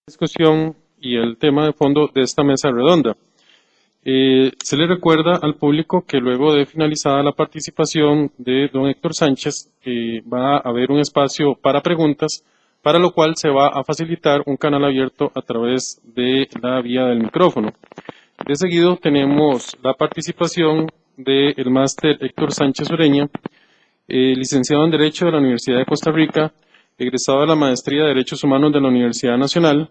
Discusión y el tema de fondo de esta mesa redonda. Se le recuerda al público que luego de finalizada la participación de don Héctor Sánchez va a haber un espacio para preguntas, para lo cual se va a facilitar un canal abierto a través de la vía del micrófono. De seguido tenemos la participación del máster Héctor Sánchez Ureña, licenciado en Derecho de la Universidad de Costa Rica, egresado de la Maestría de Derechos Humanos de la Universidad Nacional.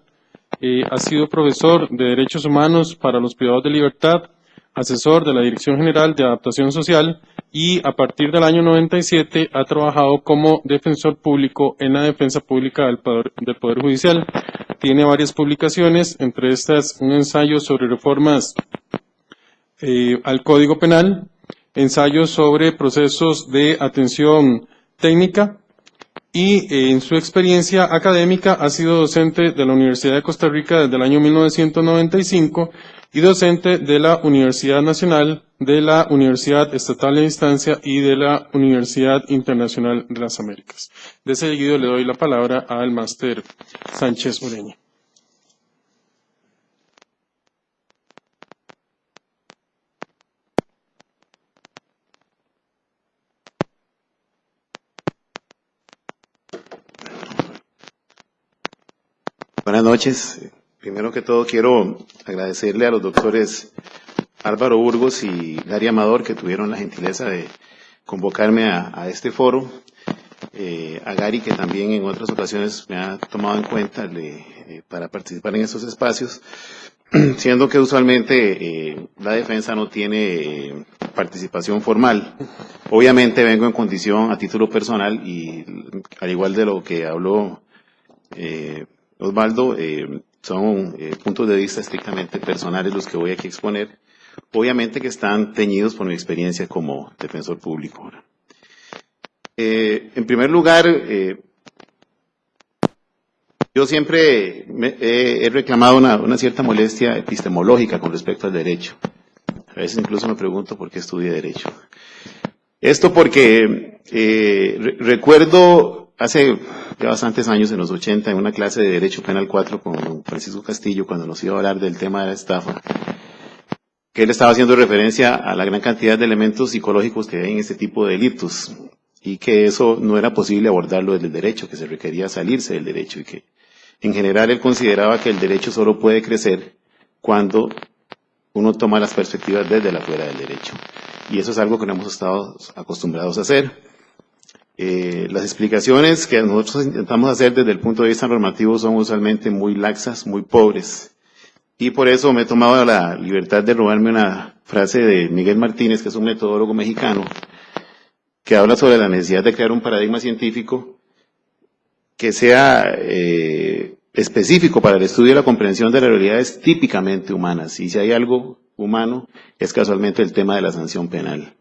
Ha sido profesor de Derechos Humanos para los Privados de Libertad, asesor de la Dirección General de Adaptación Social y a partir del año 97 ha trabajado como defensor público en la defensa pública del Poder Judicial. Tiene varias publicaciones, entre estas un ensayo sobre reformas al Código Penal, ensayos sobre procesos de atención técnica, y en su experiencia académica ha sido docente de la Universidad de Costa Rica desde el año 1995 y docente de la Universidad Nacional, de la Universidad Estatal de Distancia y de la Universidad Internacional de las Américas. De seguido le doy la palabra al máster Sánchez Ureña. Buenas noches. Primero que todo quiero agradecerle a los doctores Álvaro Burgos y Gary Amador que tuvieron la gentileza de convocarme a este foro. A Gary que también en otras ocasiones me ha tomado en cuenta para participar en estos espacios, siendo que usualmente la defensa no tiene participación formal. Obviamente vengo en condición a título personal y al igual de lo que habló Osvaldo, son puntos de vista estrictamente personales los que voy aquí a exponer, obviamente que están teñidos por mi experiencia como defensor público. En primer lugar, yo siempre he reclamado una cierta molestia epistemológica con respecto al derecho. A veces incluso me pregunto por qué estudié derecho. Esto porque recuerdo hace ya bastantes años, en los 80, en una clase de Derecho Penal 4 con don Francisco Castillo, cuando nos iba a hablar del tema de la estafa, que él estaba haciendo referencia a la gran cantidad de elementos psicológicos que hay en este tipo de delitos, y que eso no era posible abordarlo desde el derecho, que se requería salirse del derecho, y que en general él consideraba que el derecho solo puede crecer cuando uno toma las perspectivas desde la fuera del derecho. Y eso es algo que no hemos estado acostumbrados a hacer. Las explicaciones que nosotros intentamos hacer desde el punto de vista normativo son usualmente muy laxas, muy pobres. Y por eso me he tomado la libertad de robarme una frase de Miguel Martínez, que es un metodólogo mexicano, que habla sobre la necesidad de crear un paradigma científico que sea específico para el estudio y la comprensión de las realidades típicamente humanas. Y si hay algo humano, es casualmente el tema de la sanción penal.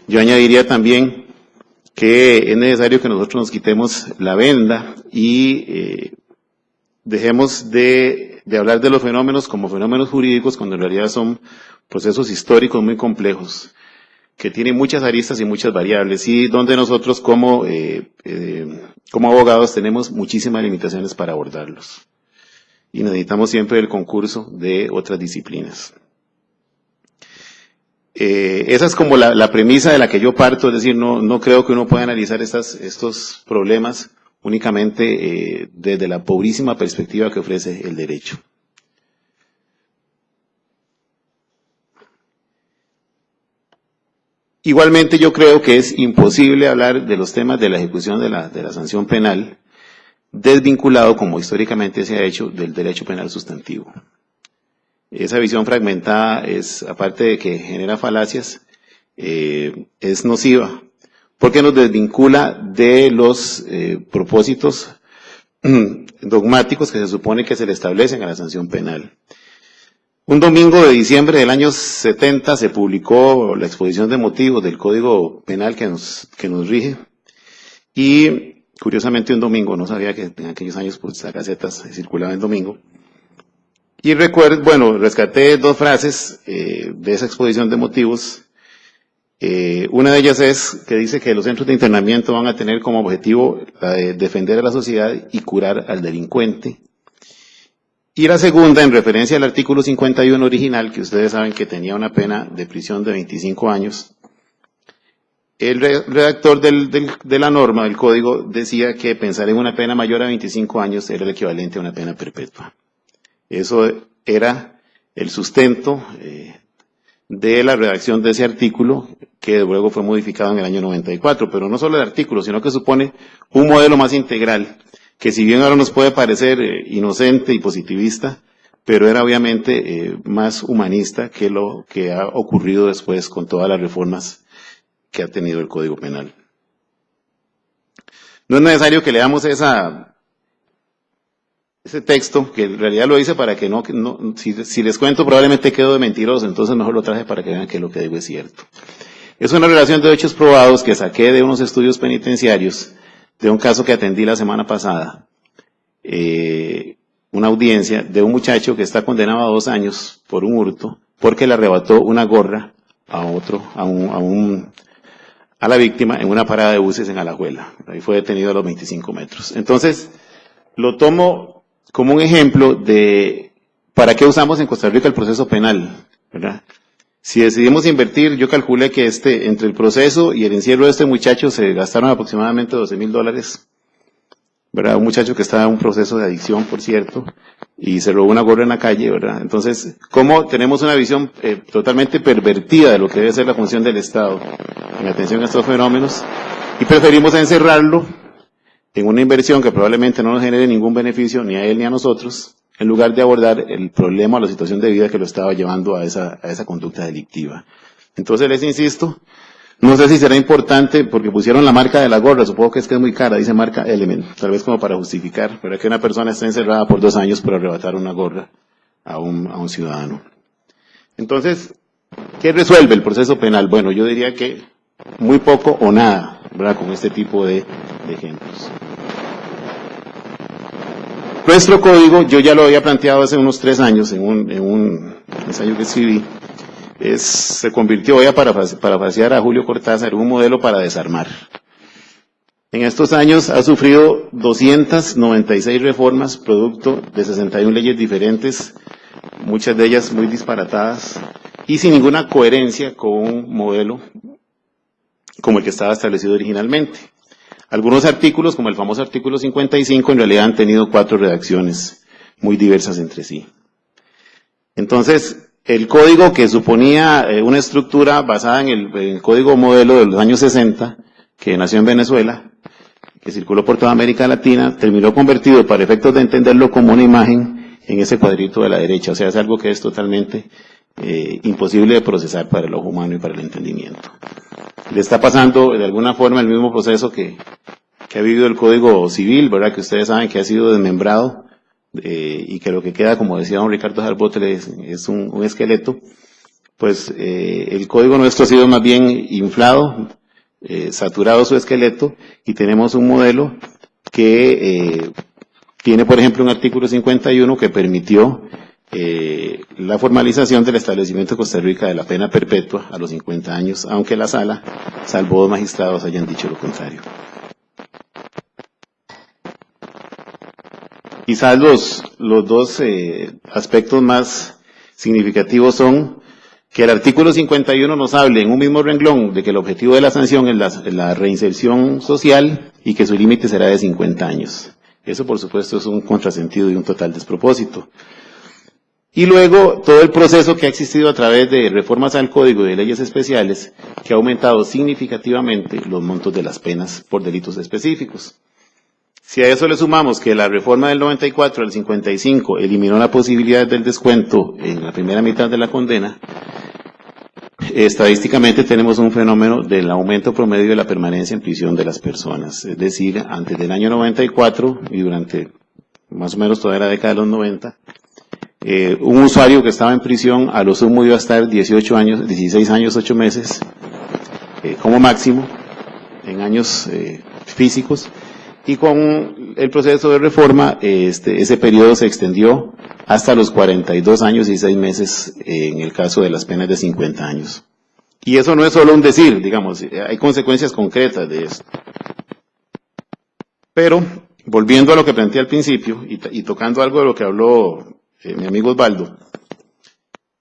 Yo añadiría también que es necesario que nosotros nos quitemos la venda y dejemos de hablar de los fenómenos como fenómenos jurídicos, cuando en realidad son procesos históricos muy complejos, que tienen muchas aristas y muchas variables, y donde nosotros como abogados tenemos muchísimas limitaciones para abordarlos. Y necesitamos siempre el concurso de otras disciplinas. Esa es como la premisa de la que yo parto, es decir, no creo que uno pueda analizar estos problemas únicamente desde la pobrísima perspectiva que ofrece el derecho. Igualmente yo creo que es imposible hablar de los temas de la ejecución de la sanción penal desvinculado, como históricamente se ha hecho, del derecho penal sustantivo. Esa visión fragmentada es, aparte de que genera falacias, es nociva, porque nos desvincula de los propósitos dogmáticos que se supone que se le establecen a la sanción penal. Un domingo de diciembre del año 70 se publicó la exposición de motivos del Código Penal que nos rige, y curiosamente un domingo, no sabía que en aquellos años pues la Gaceta circulaba en domingo. Y recuerdo, rescaté dos frases de esa exposición de motivos. Una de ellas es que dice que los centros de internamiento van a tener como objetivo defender a la sociedad y curar al delincuente. Y la segunda, en referencia al artículo 51 original, que ustedes saben que tenía una pena de prisión de 25 años, el redactor de la norma, del código, decía que pensar en una pena mayor a 25 años era el equivalente a una pena perpetua. Eso era el sustento de la redacción de ese artículo, que luego fue modificado en el año 94, pero no solo el artículo, sino que supone un modelo más integral, que si bien ahora nos puede parecer inocente y positivista, pero era obviamente más humanista que lo que ha ocurrido después con todas las reformas que ha tenido el Código Penal. No es necesario que leamos ese texto, que en realidad lo hice para que si les cuento probablemente quedo de mentiroso, entonces mejor lo traje para que vean que lo que digo es cierto. Es una relación de hechos probados que saqué de unos estudios penitenciarios, de un caso que atendí la semana pasada, una audiencia de un muchacho que está condenado a 2 años por un hurto, porque le arrebató una gorra a la víctima en una parada de buses en Alajuela. Ahí fue detenido a los 25 metros. Entonces, lo tomo como un ejemplo de para qué usamos en Costa Rica el proceso penal, ¿verdad? Si decidimos invertir, yo calculé que entre el proceso y el encierro de este muchacho se gastaron aproximadamente $12,000, ¿verdad? Un muchacho que estaba en un proceso de adicción, por cierto, y se robó una gorra en la calle, ¿verdad? Entonces, ¿cómo tenemos una visión totalmente pervertida de lo que debe ser la función del Estado en atención a estos fenómenos? Y preferimos encerrarlo en una inversión que probablemente no nos genere ningún beneficio ni a él ni a nosotros, en lugar de abordar el problema o la situación de vida que lo estaba llevando a esa conducta delictiva. Entonces les insisto, no sé si será importante, porque pusieron la marca de la gorra, supongo que es muy cara, dice marca Element, tal vez como para justificar, pero que una persona está encerrada por 2 años por arrebatar una gorra a un ciudadano. Entonces, ¿qué resuelve el proceso penal? Bueno, yo diría que muy poco o nada, ¿verdad? Con este tipo de ejemplos. Nuestro código, yo ya lo había planteado hace unos 3 años en un ensayo que escribí, se convirtió, voy a parafasear a Julio Cortázar, un modelo para desarmar. En estos años ha sufrido 296 reformas, producto de 61 leyes diferentes, muchas de ellas muy disparatadas, y sin ninguna coherencia con un modelo como el que estaba establecido originalmente. Algunos artículos, como el famoso artículo 55, en realidad han tenido 4 redacciones muy diversas entre sí. Entonces, el código que suponía una estructura basada en el código modelo de los años 60, que nació en Venezuela, que circuló por toda América Latina, terminó convertido, para efectos de entenderlo, como una imagen en ese cuadrito de la derecha. O sea, es algo que es totalmente imposible de procesar para el ojo humano y para el entendimiento. Le está pasando de alguna forma el mismo proceso que ha vivido el Código Civil, ¿verdad? Que ustedes saben que ha sido desmembrado y que lo que queda, como decía don Ricardo Harbotel, es un esqueleto. Pues el código nuestro ha sido más bien inflado, saturado su esqueleto, y tenemos un modelo que tiene, por ejemplo, un artículo 51 que permitió la formalización del establecimiento de Costa Rica de la pena perpetua a los 50 años, aunque la sala, salvo 2 magistrados, hayan dicho lo contrario. Quizás los 2 aspectos más significativos son que el artículo 51 nos hable en un mismo renglón de que el objetivo de la sanción es la reinserción social y que su límite será de 50 años. Eso, por supuesto, es un contrasentido y un total despropósito. Y luego, todo el proceso que ha existido a través de reformas al Código y de leyes especiales, que ha aumentado significativamente los montos de las penas por delitos específicos. Si a eso le sumamos que la reforma del 94 al 55 eliminó la posibilidad del descuento en la primera mitad de la condena, estadísticamente tenemos un fenómeno del aumento promedio de la permanencia en prisión de las personas. Es decir, antes del año 94 y durante más o menos toda la década de los 90, un usuario que estaba en prisión a lo sumo iba a estar 16 años, 8 meses, como máximo, en años físicos, y con el proceso de reforma, ese periodo se extendió hasta los 42 años y 6 meses en el caso de las penas de 50 años. Y eso no es solo un decir, digamos, hay consecuencias concretas de esto. Pero, volviendo a lo que planteé al principio, y tocando algo de lo que habló mi amigo Osvaldo,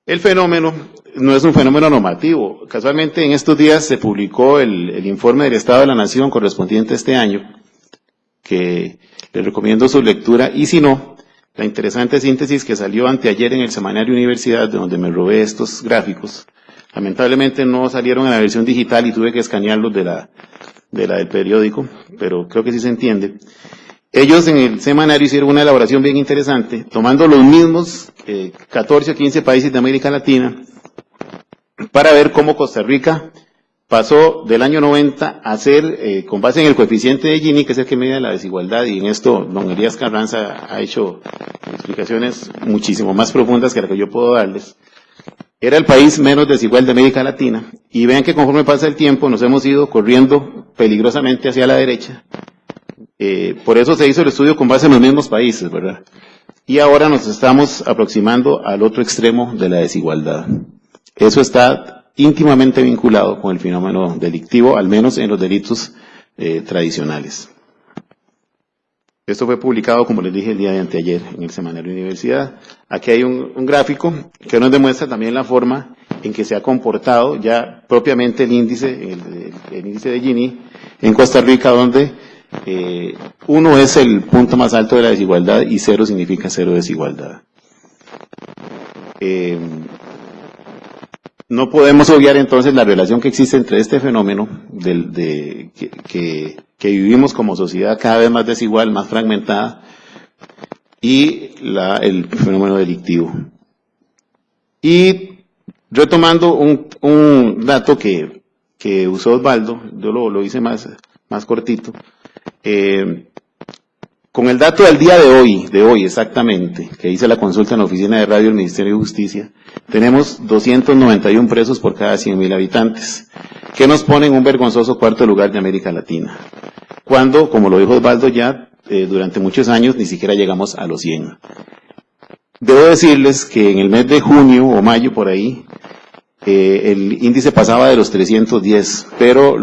el fenómeno no es un fenómeno normativo. Casualmente en estos días se publicó el informe del Estado de la Nación correspondiente a este año, que les recomiendo su lectura, y si no, la interesante síntesis que salió anteayer en el semanario Universidad, de donde me robé estos gráficos. Lamentablemente no salieron en la versión digital y tuve que escanearlos de la del periódico, pero creo que sí se entiende. Ellos en el semanario hicieron una elaboración bien interesante, tomando los mismos 14 o 15 países de América Latina, para ver cómo Costa Rica pasó del año 90 a ser, con base en el coeficiente de Gini, que es el que mide la desigualdad, y en esto don Elías Carranza ha hecho explicaciones muchísimo más profundas que las que yo puedo darles. Era el país menos desigual de América Latina, y vean que conforme pasa el tiempo nos hemos ido corriendo peligrosamente hacia la derecha. Por eso se hizo el estudio con base en los mismos países, ¿verdad? Y ahora nos estamos aproximando al otro extremo de la desigualdad. Eso está íntimamente vinculado con el fenómeno delictivo, al menos en los delitos tradicionales. Esto fue publicado, como les dije, el día de anteayer en el semanario Universidad. Aquí hay un gráfico que nos demuestra también la forma en que se ha comportado ya propiamente el índice de Gini en Costa Rica, donde 1 es el punto más alto de la desigualdad y 0 significa cero desigualdad. No podemos obviar entonces la relación que existe entre este fenómeno que vivimos como sociedad cada vez más desigual, más fragmentada, y el fenómeno delictivo. Y retomando un dato que usó Osvaldo, yo lo hice más cortito, con el dato del día de hoy exactamente, que hice la consulta en la oficina de radio del Ministerio de Justicia, tenemos 291 presos por cada 100.000 habitantes, que nos pone en un vergonzoso cuarto lugar de América Latina, cuando, como lo dijo Osvaldo ya, durante muchos años ni siquiera llegamos a los 100. Debo decirles que en el mes de junio o mayo por ahí, el índice pasaba de los 310, pero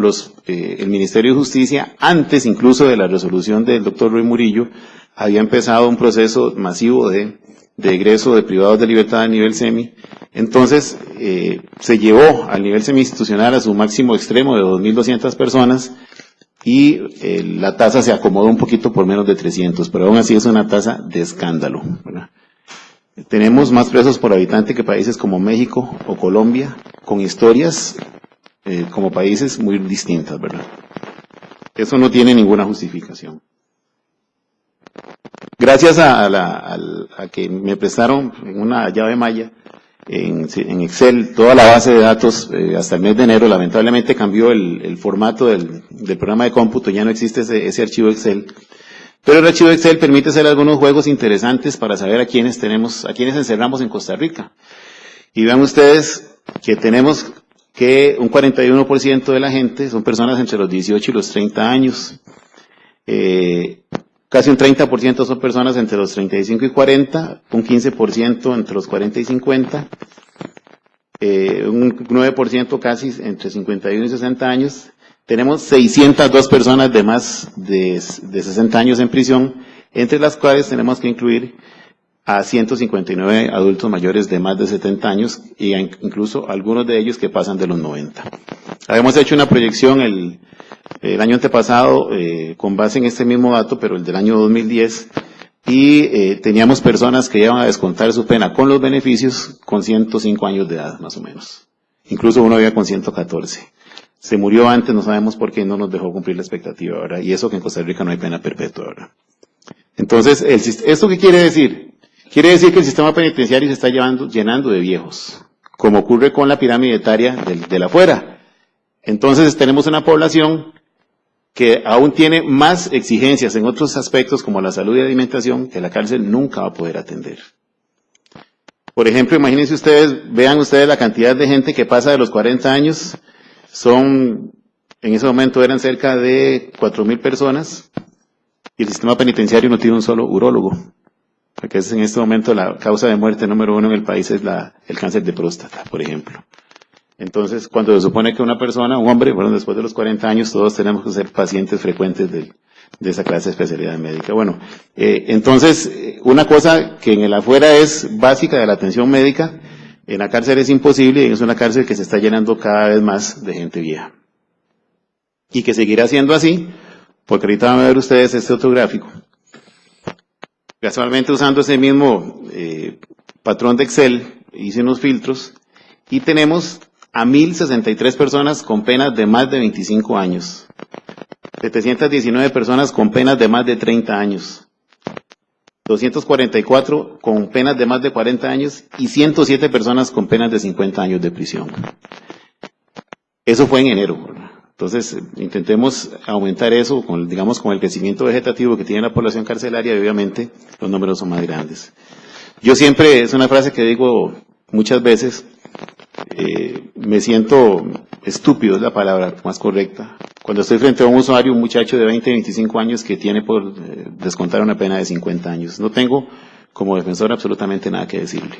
el Ministerio de Justicia, antes incluso de la resolución del doctor Roy Murillo, había empezado un proceso masivo de egreso de privados de libertad a nivel semi. Entonces, se llevó al nivel semi-institucional a su máximo extremo de 2.200 personas y la tasa se acomodó un poquito por menos de 300, pero aún así es una tasa de escándalo, ¿verdad? Tenemos más presos por habitante que países como México o Colombia, con historias como países muy distintas, ¿verdad? Eso no tiene ninguna justificación. Gracias a que me prestaron en una llave maya, en Excel, toda la base de datos hasta el mes de enero, lamentablemente cambió el formato del programa de cómputo, ya no existe ese archivo Excel. Pero el archivo Excel permite hacer algunos juegos interesantes para saber a quiénes encerramos en Costa Rica. Y vean ustedes que tenemos que un 41% de la gente son personas entre los 18 y los 30 años. Casi un 30% son personas entre los 35 y 40, un 15% entre los 40 y 50, un 9% casi entre 51 y 60 años. Tenemos 602 personas de más de 60 años en prisión, entre las cuales tenemos que incluir a 159 adultos mayores de más de 70 años y incluso algunos de ellos que pasan de los 90. Habíamos hecho una proyección el año antepasado con base en este mismo dato, pero el del año 2010, y teníamos personas que iban a descontar su pena con los beneficios con 105 años de edad, más o menos. Incluso uno había con 114. Se murió antes, no sabemos por qué no nos dejó cumplir la expectativa ahora, y eso que en Costa Rica no hay pena perpetua ahora. Entonces, ¿esto qué quiere decir? Quiere decir que el sistema penitenciario se está llenando de viejos, como ocurre con la pirámide etaria de la afuera. Entonces tenemos una población que aún tiene más exigencias en otros aspectos como la salud y la alimentación que la cárcel nunca va a poder atender. Por ejemplo, imagínense ustedes, vean ustedes la cantidad de gente que pasa de los 40 años, en ese momento eran cerca de 4.000 personas, y el sistema penitenciario no tiene un solo urólogo, porque en este momento la causa de muerte número 1 en el país es el cáncer de próstata, por ejemplo. Entonces, cuando se supone que una persona, un hombre, bueno, después de los 40 años, todos tenemos que ser pacientes frecuentes de esa clase de especialidad médica. Bueno, entonces, una cosa que en el afuera es básica de la atención médica, en la cárcel es imposible, y es una cárcel que se está llenando cada vez más de gente vieja. Y que seguirá siendo así, porque ahorita van a ver ustedes este otro gráfico. Casualmente usando ese mismo patrón de Excel, hice unos filtros, y tenemos a 1.063 personas con penas de más de 25 años, 719 personas con penas de más de 30 años, 244 con penas de más de 40 años y 107 personas con penas de 50 años de prisión. Eso fue en enero. Entonces, intentemos aumentar eso, digamos, con el crecimiento vegetativo que tiene la población carcelaria, y obviamente los números son más grandes. Yo siempre, es una frase que digo muchas veces, me siento estúpido, es la palabra más correcta, cuando estoy frente a un usuario, un muchacho de 20, 25 años que tiene por descontar una pena de 50 años. No tengo, como defensor, absolutamente nada que decirle,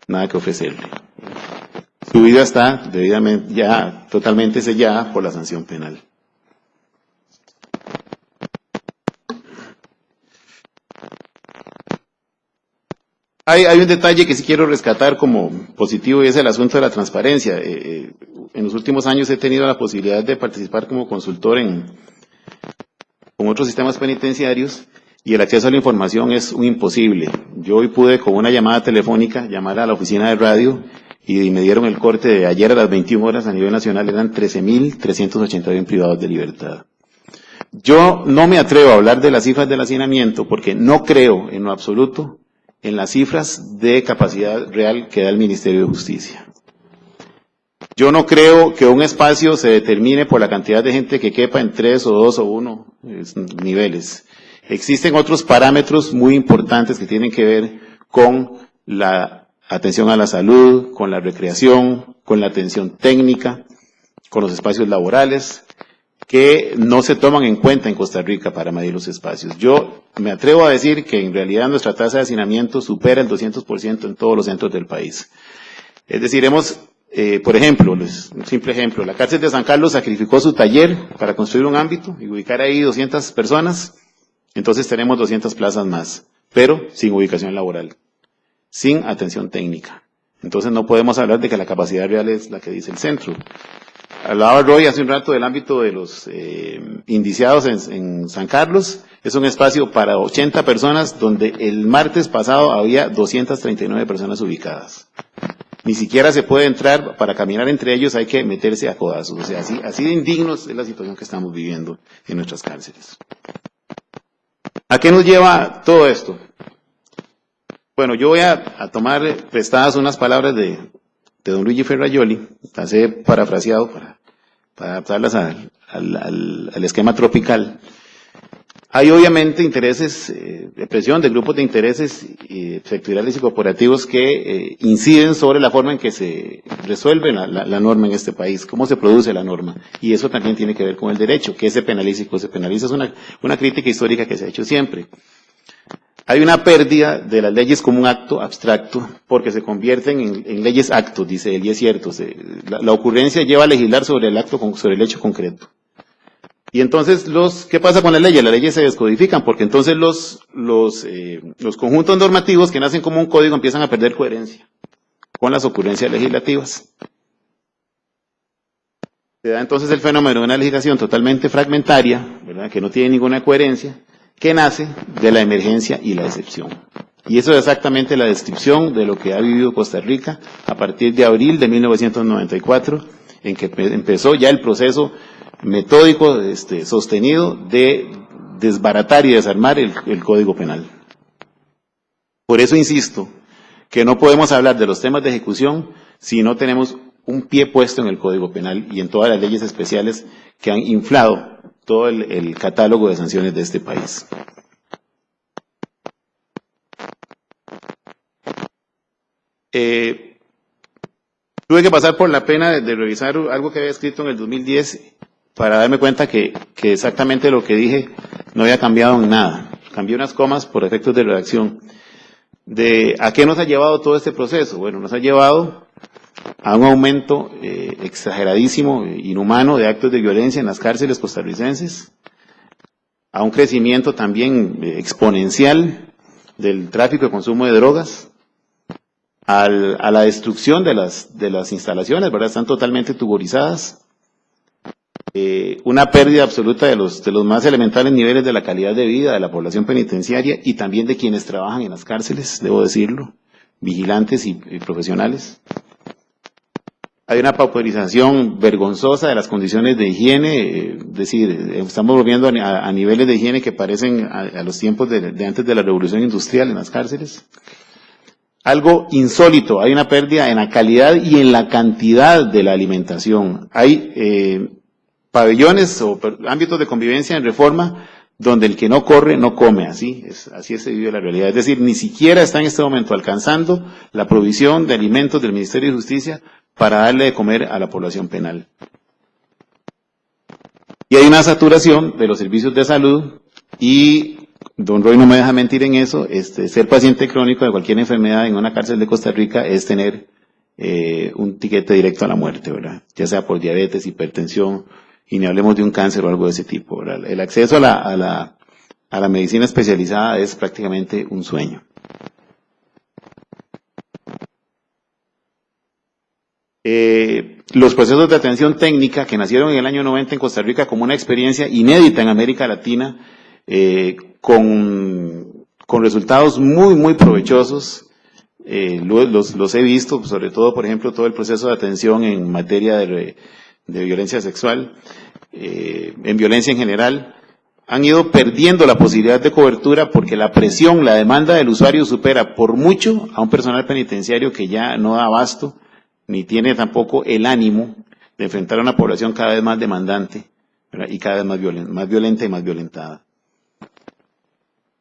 nada que ofrecerle. Su vida está debidamente ya totalmente sellada por la sanción penal. Hay un detalle que sí quiero rescatar como positivo, y es el asunto de la transparencia. En los últimos años he tenido la posibilidad de participar como consultor con otros sistemas penitenciarios, y el acceso a la información es un imposible. Yo hoy pude, con una llamada telefónica, llamar a la oficina de radio, y me dieron el corte de ayer a las 21 horas a nivel nacional, eran 13.381 privados de libertad. Yo no me atrevo a hablar de las cifras del hacinamiento, porque no creo en lo absoluto en las cifras de capacidad real que da el Ministerio de Justicia. Yo no creo que un espacio se determine por la cantidad de gente que quepa en 3 o 2 o 1 niveles. Existen otros parámetros muy importantes que tienen que ver con la atención a la salud, con la recreación, con la atención técnica, con los espacios laborales, que no se toman en cuenta en Costa Rica para medir los espacios. Yo me atrevo a decir que en realidad nuestra tasa de hacinamiento supera el 200% en todos los centros del país. Es decir, por ejemplo, un simple ejemplo, la cárcel de San Carlos sacrificó su taller para construir un ámbito y ubicar ahí 200 personas, entonces tenemos 200 plazas más, pero sin ubicación laboral, sin atención técnica. Entonces no podemos hablar de que la capacidad real es la que dice el centro. Hablaba Roy hace un rato del ámbito de los indiciados en San Carlos. Es un espacio para 80 personas donde el martes pasado había 239 personas ubicadas. Ni siquiera se puede entrar, para caminar entre ellos hay que meterse a codazos. O sea, así de indignos es la situación que estamos viviendo en nuestras cárceles. ¿A qué nos lleva todo esto? Bueno, yo voy a tomar prestadas unas palabras de don Luigi Ferrajoli, las he parafraseado para adaptarlas al esquema tropical. Hay obviamente intereses de presión de grupos de intereses sectoriales y corporativos que inciden sobre la forma en que se resuelve la norma en este país, cómo se produce la norma. Y eso también tiene que ver con el derecho, qué se penaliza y qué se penaliza. Es una crítica histórica que se ha hecho siempre. Hay una pérdida de las leyes como un acto abstracto, porque se convierten en leyes actos, dice él, y es cierto. La ocurrencia lleva a legislar sobre el hecho concreto. Y entonces, ¿qué pasa con las leyes? Las leyes se descodifican, porque entonces los conjuntos normativos que nacen como un código empiezan a perder coherencia con las ocurrencias legislativas. Se da entonces el fenómeno de una legislación totalmente fragmentaria, ¿verdad?, que no tiene ninguna coherencia, que nace de la emergencia y la excepción. Y eso es exactamente la descripción de lo que ha vivido Costa Rica a partir de abril de 1994, en que empezó ya el proceso metódico, sostenido de desbaratar y desarmar el Código Penal. Por eso insisto que no podemos hablar de los temas de ejecución si no tenemos un pie puesto en el Código Penal y en todas las leyes especiales que han inflado todo el catálogo de sanciones de este país. Tuve que pasar por la pena de revisar algo que había escrito en el 2010 para darme cuenta que exactamente lo que dije no había cambiado en nada. Cambié unas comas por efectos de redacción. ¿A qué nos ha llevado todo este proceso? Bueno, nos ha llevado a un aumento exageradísimo, inhumano de actos de violencia en las cárceles costarricenses, a un crecimiento también exponencial del tráfico y consumo de drogas, a la destrucción de las instalaciones, ¿verdad? Están totalmente tuburizadas, una pérdida absoluta de los más elementales niveles de la calidad de vida de la población penitenciaria y también de quienes trabajan en las cárceles, debo decirlo, vigilantes y profesionales. Hay una pauperización vergonzosa de las condiciones de higiene, es decir, estamos volviendo a niveles de higiene que parecen a los tiempos de antes de la revolución industrial en las cárceles. Algo insólito, hay una pérdida en la calidad y en la cantidad de la alimentación. Hay pabellones o ámbitos de convivencia en Reforma donde el que no corre no come, así se vive la realidad. Es decir, ni siquiera está en este momento alcanzando la provisión de alimentos del Ministerio de Justicia para darle de comer a la población penal. Y hay una saturación de los servicios de salud y, don Roy no me deja mentir en eso, ser paciente crónico de cualquier enfermedad en una cárcel de Costa Rica es tener un tiquete directo a la muerte, ¿verdad? Ya sea por diabetes, hipertensión, y ni hablemos de un cáncer o algo de ese tipo, ¿verdad? El acceso a la medicina especializada es prácticamente un sueño. Los procesos de atención técnica que nacieron en el año 90 en Costa Rica como una experiencia inédita en América Latina, con resultados muy, muy provechosos. Los he visto, sobre todo, por ejemplo, todo el proceso de atención en materia de violencia sexual, en violencia en general, han ido perdiendo la posibilidad de cobertura porque la presión, la demanda del usuario supera por mucho a un personal penitenciario que ya no da abasto, ni tiene tampoco el ánimo de enfrentar a una población cada vez más demandante, ¿verdad? Y cada vez más violenta y más violentada.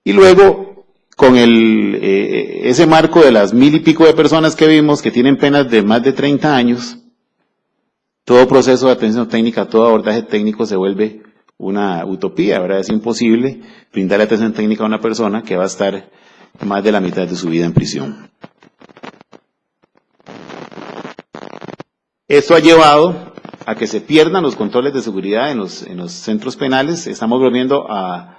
Y luego, con ese marco de las 1000 y pico de personas que vimos que tienen penas de más de 30 años, todo proceso de atención técnica, todo abordaje técnico se vuelve una utopía, ¿verdad? Es imposible brindarle atención técnica a una persona que va a estar más de la mitad de su vida en prisión. Esto ha llevado a que se pierdan los controles de seguridad en los centros penales. Estamos volviendo a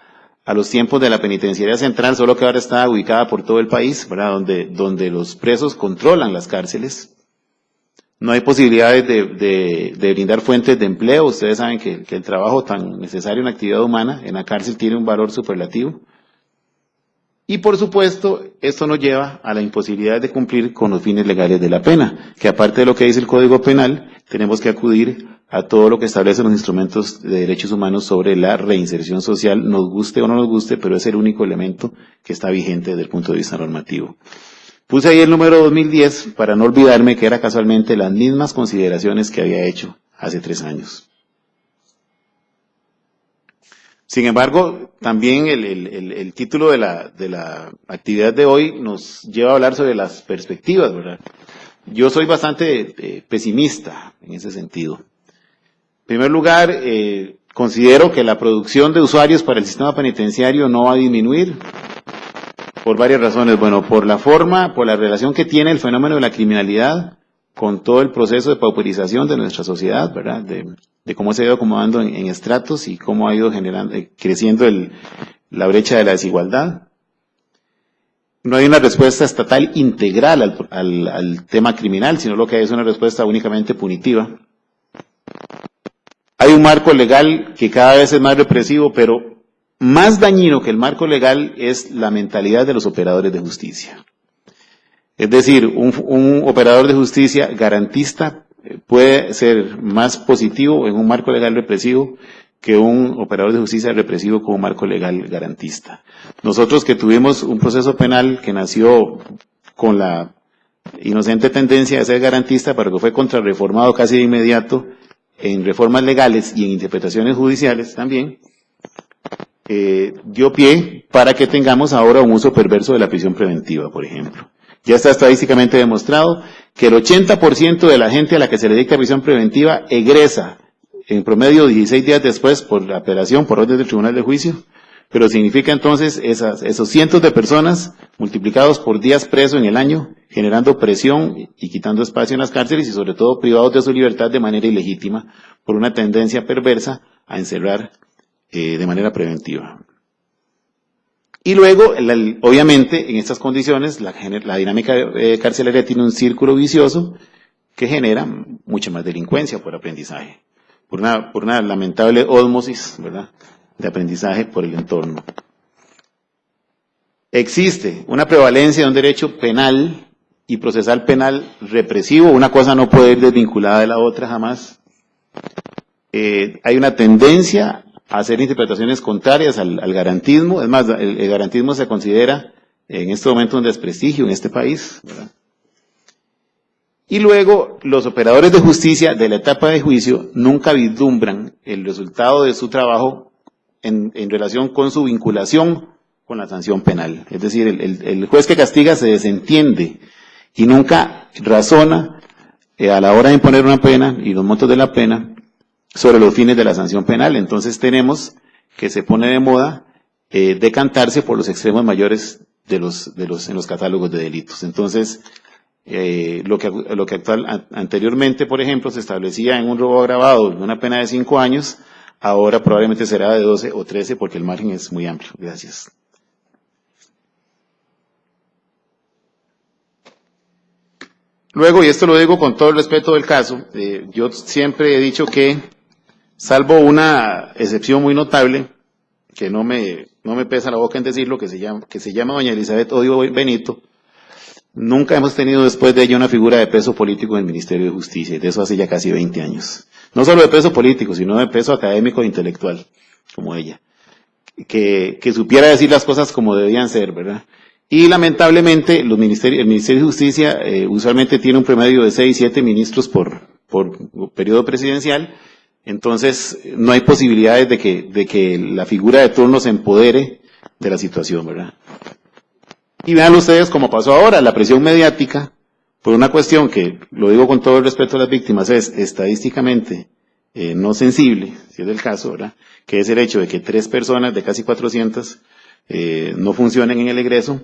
los tiempos de la penitenciaría central, solo que ahora está ubicada por todo el país, ¿verdad? Donde los presos controlan las cárceles. No hay posibilidades de brindar fuentes de empleo. Ustedes saben que el trabajo tan necesario en la actividad humana en la cárcel tiene un valor superlativo. Y por supuesto, esto nos lleva a la imposibilidad de cumplir con los fines legales de la pena, que aparte de lo que dice el Código Penal, tenemos que acudir a todo lo que establecen los instrumentos de derechos humanos sobre la reinserción social, nos guste o no nos guste, pero es el único elemento que está vigente desde el punto de vista normativo. Puse ahí el número 2010 para no olvidarme que era casualmente las mismas consideraciones que había hecho hace 3 años. Sin embargo, también el título de la actividad de hoy nos lleva a hablar sobre las perspectivas, ¿verdad? Yo soy bastante pesimista en ese sentido. En primer lugar, considero que la producción de usuarios para el sistema penitenciario no va a disminuir por varias razones. Bueno, por la forma, por la relación que tiene el fenómeno de la criminalidad con todo el proceso de pauperización de nuestra sociedad, ¿verdad? De cómo se ha ido acomodando en estratos y cómo ha ido creciendo la brecha de la desigualdad. No hay una respuesta estatal integral al tema criminal, sino lo que hay es una respuesta únicamente punitiva. Hay un marco legal que cada vez es más represivo, pero más dañino que el marco legal es la mentalidad de los operadores de justicia. Es decir, un operador de justicia garantista puede ser más positivo en un marco legal represivo que un operador de justicia represivo con un marco legal garantista. Nosotros que tuvimos un proceso penal que nació con la inocente tendencia de ser garantista, pero que fue contrarreformado casi de inmediato en reformas legales y en interpretaciones judiciales también, dio pie para que tengamos ahora un uso perverso de la prisión preventiva, por ejemplo. Ya está estadísticamente demostrado que el 80% de la gente a la que se le dicta prisión preventiva egresa en promedio 16 días después por la apelación, por orden del Tribunal de Juicio, pero significa entonces esos cientos de personas multiplicados por días preso en el año generando presión y quitando espacio en las cárceles y sobre todo privados de su libertad de manera ilegítima por una tendencia perversa a encerrar de manera preventiva. Y luego, obviamente, en estas condiciones, la dinámica carcelaria tiene un círculo vicioso que genera mucha más delincuencia por aprendizaje, por una lamentable ósmosis, ¿verdad?, de aprendizaje por el entorno. Existe una prevalencia de un derecho penal y procesal penal represivo, una cosa no puede ir desvinculada de la otra jamás. Hay una tendencia a hacer interpretaciones contrarias al garantismo, es más, el garantismo se considera en este momento un desprestigio en este país, ¿verdad? Y luego, los operadores de justicia de la etapa de juicio nunca vislumbran el resultado de su trabajo en relación con su vinculación con la sanción penal. Es decir, el juez que castiga se desentiende y nunca razona a la hora de imponer una pena y los montos de la pena sobre los fines de la sanción penal. Entonces tenemos que se pone de moda decantarse por los extremos mayores en los catálogos de delitos. Entonces, lo que anteriormente, por ejemplo, se establecía en un robo agravado una pena de 5 años, ahora probablemente será de 12 o 13 porque el margen es muy amplio. Gracias. Luego, y esto lo digo con todo el respeto del caso, yo siempre he dicho que, salvo una excepción muy notable, que no me pesa la boca en decirlo, que se llama doña Elizabeth Odio Benito, nunca hemos tenido después de ella una figura de peso político en el Ministerio de Justicia, y de eso hace ya casi 20 años. No solo de peso político, sino de peso académico e intelectual, como ella. Que supiera decir las cosas como debían ser, ¿verdad? Y lamentablemente, el Ministerio de Justicia usualmente tiene un promedio de 6, 7 ministros por periodo presidencial, entonces no hay posibilidades de que la figura de turno se empodere de la situación, ¿verdad? Y vean ustedes cómo pasó ahora, la presión mediática, por una cuestión que, lo digo con todo el respeto a las víctimas, es estadísticamente no sensible, si es el caso, ¿verdad?, que es el hecho de que 3 personas de casi 400 no funcionen en el egreso,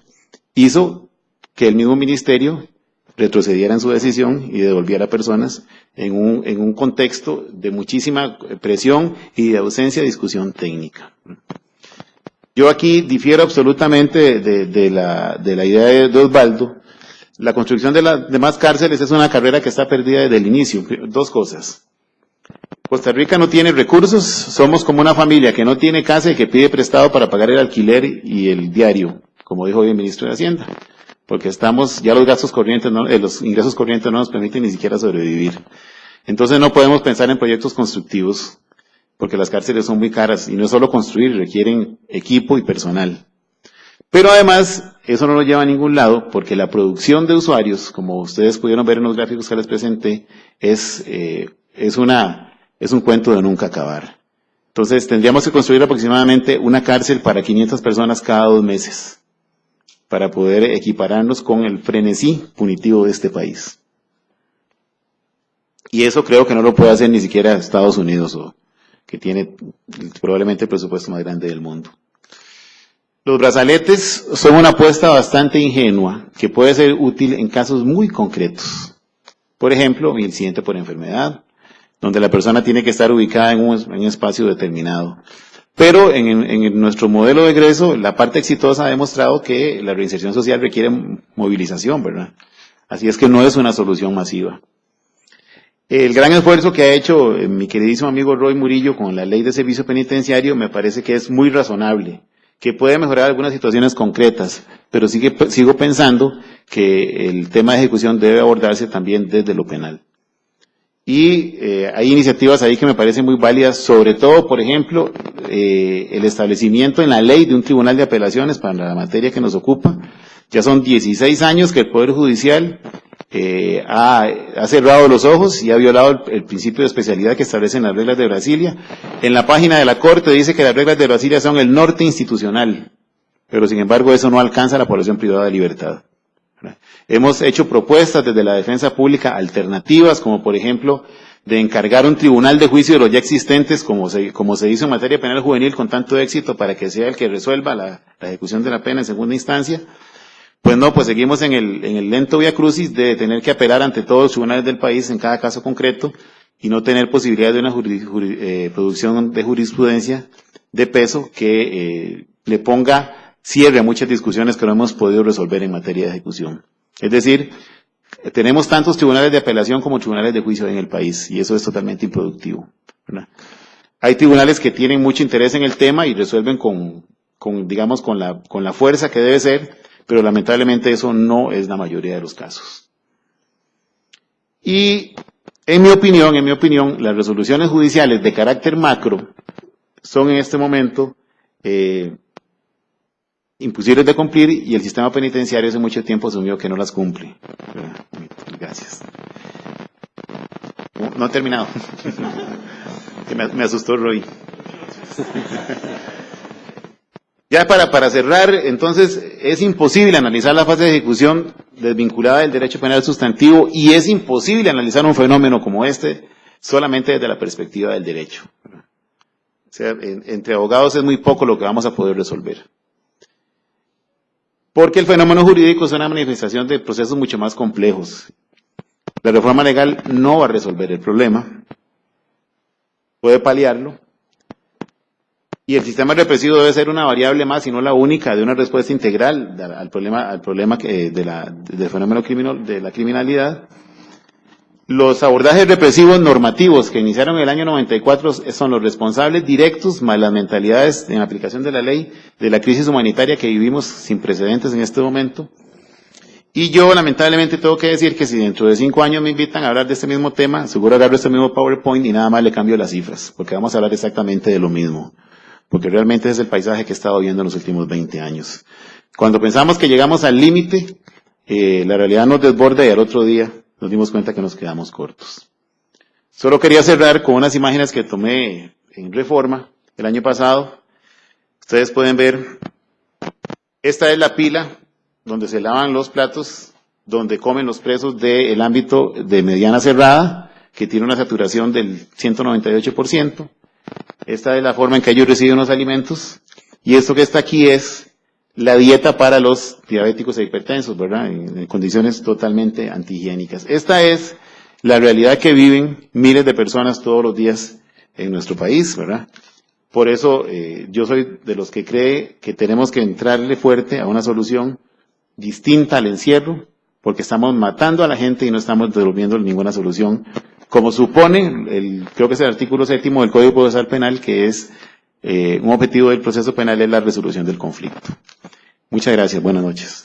hizo que el mismo ministerio retrocediera en su decisión y devolviera personas en un contexto de muchísima presión y de ausencia de discusión técnica. Yo aquí difiero absolutamente de la idea de Osvaldo. La construcción de las demás cárceles es una carrera que está perdida desde el inicio. 2 cosas. Costa Rica no tiene recursos, somos como una familia que no tiene casa y que pide prestado para pagar el alquiler y el diario, como dijo hoy el ministro de Hacienda, porque ya los gastos corrientes, los ingresos corrientes no nos permiten ni siquiera sobrevivir. Entonces no podemos pensar en proyectos constructivos, porque las cárceles son muy caras, y no es solo construir, requieren equipo y personal. Pero además, eso no nos lleva a ningún lado, porque la producción de usuarios, como ustedes pudieron ver en los gráficos que les presenté, es un cuento de nunca acabar. Entonces, tendríamos que construir aproximadamente una cárcel para 500 personas cada 2 meses, para poder equipararnos con el frenesí punitivo de este país. Y eso creo que no lo puede hacer ni siquiera Estados Unidos, que tiene probablemente el presupuesto más grande del mundo. Los brazaletes son una apuesta bastante ingenua, que puede ser útil en casos muy concretos. Por ejemplo, el incidente por enfermedad, donde la persona tiene que estar ubicada en un espacio determinado. Pero en nuestro modelo de egreso, la parte exitosa ha demostrado que la reinserción social requiere movilización, ¿verdad? Así es que no es una solución masiva. El gran esfuerzo que ha hecho mi queridísimo amigo Roy Murillo con la ley de servicio penitenciario me parece que es muy razonable, que puede mejorar algunas situaciones concretas, pero sigo pensando que el tema de ejecución debe abordarse también desde lo penal. Y hay iniciativas ahí que me parecen muy válidas, sobre todo, por ejemplo, el establecimiento en la ley de un tribunal de apelaciones para la materia que nos ocupa. Ya son 16 años que el Poder Judicial ha cerrado los ojos y ha violado el principio de especialidad que establecen las reglas de Brasilia. En la página de la Corte dice que las reglas de Brasilia son el norte institucional, pero sin embargo eso no alcanza a la población privada de libertad. Hemos hecho propuestas desde la defensa pública alternativas, como por ejemplo, de encargar un tribunal de juicio de los ya existentes, como se hizo en materia penal juvenil con tanto éxito, para que sea el que resuelva la ejecución de la pena en segunda instancia. Pues no, pues seguimos en el lento vía crucis de tener que apelar ante todos los tribunales del país en cada caso concreto y no tener posibilidad de una producción de jurisprudencia de peso que le ponga cierre a muchas discusiones que no hemos podido resolver en materia de ejecución. Es decir, tenemos tantos tribunales de apelación como tribunales de juicio en el país y eso es totalmente improductivo, ¿verdad? Hay tribunales que tienen mucho interés en el tema y resuelven con la fuerza que debe ser, pero lamentablemente eso no es la mayoría de los casos. Y en mi opinión, las resoluciones judiciales de carácter macro son en este momento imposibles de cumplir y el sistema penitenciario hace mucho tiempo asumió que no las cumple. Gracias. No he terminado. Me asustó Roy. Ya para cerrar, entonces, es imposible analizar la fase de ejecución desvinculada del derecho penal sustantivo y es imposible analizar un fenómeno como este solamente desde la perspectiva del derecho. O sea, entre abogados es muy poco lo que vamos a poder resolver. Porque el fenómeno jurídico es una manifestación de procesos mucho más complejos. La reforma legal no va a resolver el problema, puede paliarlo, y el sistema represivo debe ser una variable más y no la única de una respuesta integral al problema del fenómeno de la criminalidad. Los abordajes represivos normativos que iniciaron en el año 94 son los responsables directos más las mentalidades en aplicación de la ley de la crisis humanitaria que vivimos sin precedentes en este momento. Y yo lamentablemente tengo que decir que si dentro de 5 años me invitan a hablar de este mismo tema, seguro agarro este mismo PowerPoint y nada más le cambio las cifras, porque vamos a hablar exactamente de lo mismo. Porque realmente ese es el paisaje que he estado viendo en los últimos 20 años. Cuando pensamos que llegamos al límite, la realidad nos desborda y al otro día nos dimos cuenta que nos quedamos cortos. Solo quería cerrar con unas imágenes que tomé en Reforma el año pasado. Ustedes pueden ver, esta es la pila donde se lavan los platos, donde comen los presos del ámbito de mediana cerrada, que tiene una saturación del 198%. Esta es la forma en que ellos reciben los alimentos. Y esto que está aquí es la dieta para los diabéticos e hipertensos, ¿verdad? En condiciones totalmente antihigiénicas. Esta es la realidad que viven miles de personas todos los días en nuestro país, ¿verdad? Por eso yo soy de los que cree que tenemos que entrarle fuerte a una solución distinta al encierro, porque estamos matando a la gente y no estamos devolviendo ninguna solución, como supone, creo que es el artículo 7 del Código Procesal Penal, que es un objetivo del proceso penal es la resolución del conflicto. Muchas gracias, buenas noches.